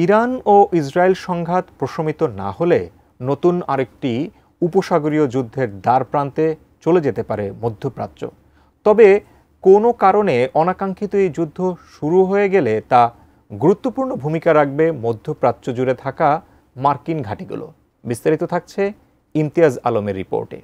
Iran ও Israel সংঘাত প্রশমিত না হলে নতুন আরেকটি উপসাগরীয় যুদ্ধের দ্বারপ্রান্তে চলে যেতে পারে মধ্যপ্রাচ্য। তবে কোনো কারণে অনাকাঙ্ক্ষিত এই যুদ্ধ শুরু হয়ে গেলে তা গুরুত্বপূর্ণ ভূমিকা রাখবে মধ্যপ্রাচ্য জুড়ে থাকা মার্কিন ঘাঁটিগুলো। বিস্তারিত থাকছে ইমতিয়াজ আলমের রিপোর্টে।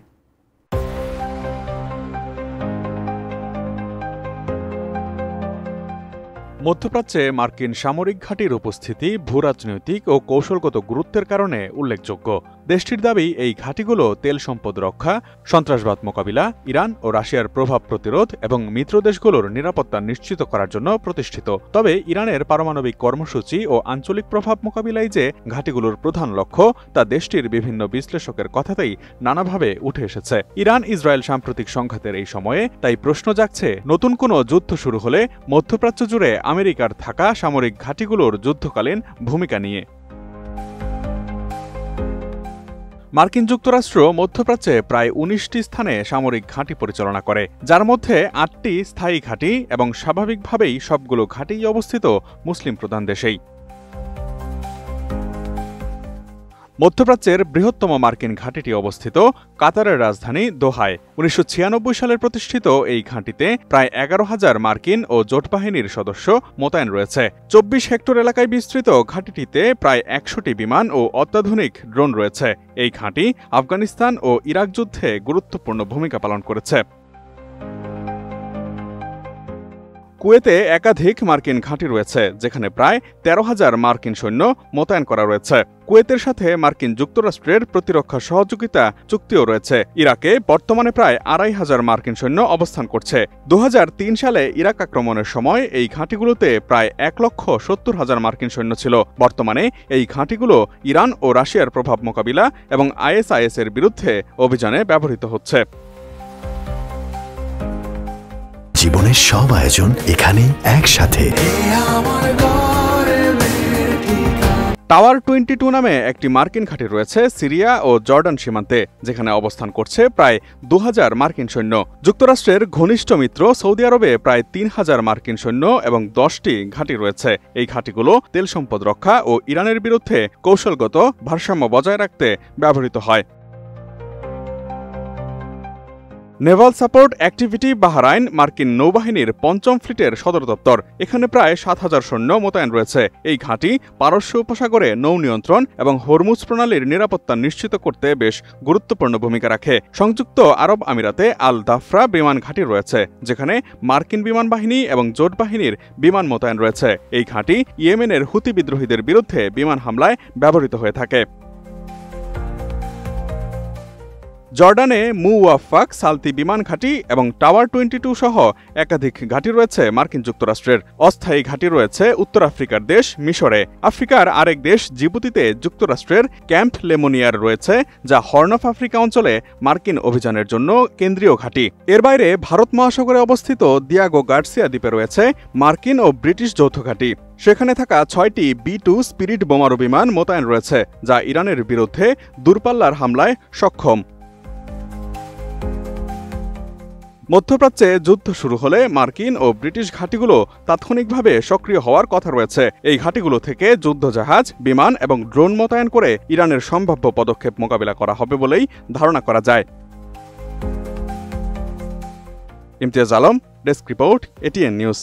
মধ্যপ্রাচ্যে মার্কিন সামরিক ঘাঁটির উপস্থিতি ভূরাজনৈতিক ও কৌশলগত গুরুত্বের কারণে উল্লেখযোগ্য। দেশটির দাবি, এই ঘাঁটিগুলো তেল সম্পদ রক্ষা, সন্ত্রাসবাদ মোকাবিলা, ইরান ও রাশিয়ার প্রভাব প্রতিরোধ এবং মিত্র দেশগুলোর নিরাপত্তা নিশ্চিত করার জন্য প্রতিষ্ঠিত। তবে ইরানের পারমাণবিক কর্মসূচি ও আঞ্চলিক প্রভাব মোকাবিলায় যে ঘাঁটিগুলোর প্রধান লক্ষ্য, তা দেশটির বিভিন্ন বিশ্লেষকের কথাতেই নানাভাবে উঠে এসেছে। ইরান ইসরায়েল সাম্প্রতিক সংঘাতের এই সময়ে তাই প্রশ্ন জাগছে, নতুন কোনো যুদ্ধ শুরু হলে মধ্যপ্রাচ্য জুড়ে আমেরিকার থাকা সামরিক ঘাঁটিগুলোর যুদ্ধকালীন ভূমিকা নিয়ে। মার্কিন যুক্তরাষ্ট্র মধ্যপ্রাচ্যে প্রায় ১৯টি স্থানে সামরিক ঘাঁটি পরিচালনা করে, যার মধ্যে ৮টি স্থায়ী ঘাঁটি এবং স্বাভাবিকভাবেই সবগুলো ঘাঁটিই অবস্থিত মুসলিম প্রধান দেশেই। মধ্যপ্রাচ্যের বৃহত্তম মার্কিন ঘাঁটিটি অবস্থিত কাতারের রাজধানী দোহায়। ১৯৯৬ সালে প্রতিষ্ঠিত এই ঘাঁটিতে প্রায় ১১,০০০ মার্কিন ও জোট বাহিনীর সদস্য মোতায়েন রয়েছে। ২৪ হেক্টর এলাকায় বিস্তৃত ঘাঁটিটিতে প্রায় ১০০টি বিমান ও অত্যাধুনিক ড্রোন রয়েছে। এই ঘাঁটি আফগানিস্তান ও ইরাক যুদ্ধে গুরুত্বপূর্ণ ভূমিকা পালন করেছে। কুয়েতে একাধিক মার্কিন ঘাঁটি রয়েছে, যেখানে প্রায় ১৩,০০০ মার্কিন সৈন্য মোতায়েন করা রয়েছে। কুয়েতের সাথে মার্কিন যুক্তরাষ্ট্রের প্রতিরক্ষা সহযোগিতা চুক্তিও রয়েছে। ইরাকে বর্তমানে প্রায় ২৫০০ মার্কিন সৈন্য অবস্থান করছে। ২০০৩ সালে ইরাক আক্রমণের সময় এই ঘাঁটিগুলোতে প্রায় ১,৭০,০০০ মার্কিন সৈন্য ছিল। বর্তমানে এই ঘাঁটিগুলো ইরান ও রাশিয়ার প্রভাব মোকাবিলা এবং ISIS এর বিরুদ্ধে অভিযানে ব্যবহৃত হচ্ছে। জীবনের সব আয়োজন এখানে একসাথে। টাওয়ার 22 নামে একটি মার্কিন ঘাঁটি রয়েছে সিরিয়া ও জর্ডান সীমান্তে, যেখানে অবস্থান করছে প্রায় ২,০০০ মার্কিন সৈন্য। যুক্তরাষ্ট্রের ঘনিষ্ঠ মিত্র সৌদি আরবে প্রায় ৩,০০০ মার্কিন সৈন্য এবং ১০টি ঘাঁটি রয়েছে। এই ঘাঁটিগুলো তেল সম্পদ রক্ষা ও ইরানের বিরুদ্ধে কৌশলগত ভারসাম্য বজায় রাখতে ব্যবহৃত হয়। নেভাল সাপোর্ট অ্যাক্টিভিটি বাহরাইন মার্কিন নৌবাহিনীর ৫ম ফ্লিটের সদর দপ্তর। এখানে প্রায় ৭,০০০ সৈন্য মোতায়েন রয়েছে। এই ঘাঁটি পারস্য উপসাগরে নৌ নিয়ন্ত্রণ এবং হরমুজ প্রণালীর নিরাপত্তা নিশ্চিত করতে বেশ গুরুত্বপূর্ণ ভূমিকা রাখে। সংযুক্ত আরব আমিরাতে আল দাফরা বিমান ঘাঁটি রয়েছে, যেখানে মার্কিন বিমান বাহিনী এবং জোট বাহিনীর বিমান মোতায়েন রয়েছে। এই ঘাঁটি ইয়েমেনের হুতি বিদ্রোহীদের বিরুদ্ধে বিমান হামলায় ব্যবহৃত হয়ে থাকে। জর্ডানে মুওয়াফাক সালতি বিমান ঘাঁটি এবং টাওয়ার 22 সহ একাধিক ঘাঁটি রয়েছে মার্কিন যুক্তরাষ্ট্রের। অস্থায়ী ঘাঁটি রয়েছে উত্তর আফ্রিকার দেশ মিশরে। আফ্রিকার আরেক দেশ জিবুতিতে যুক্তরাষ্ট্রের ক্যাম্প লেমোনিয়ার রয়েছে, যা হর্ন অফ আফ্রিকা অঞ্চলে মার্কিন অভিযানের জন্য কেন্দ্রীয় ঘাঁটি। এর বাইরে ভারত মহাসাগরে অবস্থিত দিয়াগো গার্সিয়া দ্বীপে রয়েছে মার্কিন ও ব্রিটিশ যৌথ ঘাঁটি। সেখানে থাকা ৬টি B-2 স্পিরিট বোমারু বিমান মোতায়েন রয়েছে, যা ইরানের বিরুদ্ধে দূরপাল্লার হামলায় সক্ষম। মধ্যপ্রাচ্যে যুদ্ধ শুরু হলে মার্কিন ও ব্রিটিশ ঘাঁটিগুলো তাৎক্ষণিকভাবে সক্রিয় হওয়ার কথা রয়েছে। এই ঘাঁটিগুলো থেকে যুদ্ধজাহাজ, বিমান এবং ড্রোন মোতায়েন করে ইরানের সম্ভাব্য পদক্ষেপ মোকাবিলা করা হবে বলেই ধারণা করা যায়। Imtiaz Alam, desk report, ATN news.